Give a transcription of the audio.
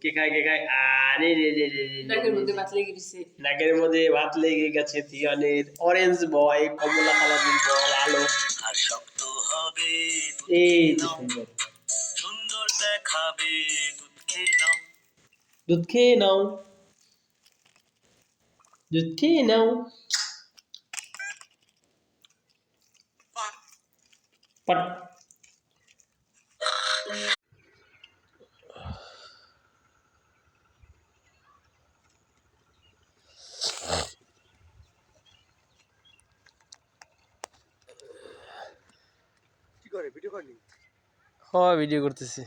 কে খায় কে খায় আরে রে রে রে রে রে নাকের রে মধ্যে রে। ভাত লেগে গেছে। নাকের মধ্যে ভাত লেগে গেছে থিয়ানের অরেঞ্জ বয় কমলা কালারের বল আলো আর শক্ত হবে এই যে সুন্দর সুন্দর দেখাবে দুধ খেয়ে নাও দুধ খেয়ে নাও দুধ খেয়ে নাও পাট কি করে ভিডিও করলি হ্যাঁ ভিডিও করতেছি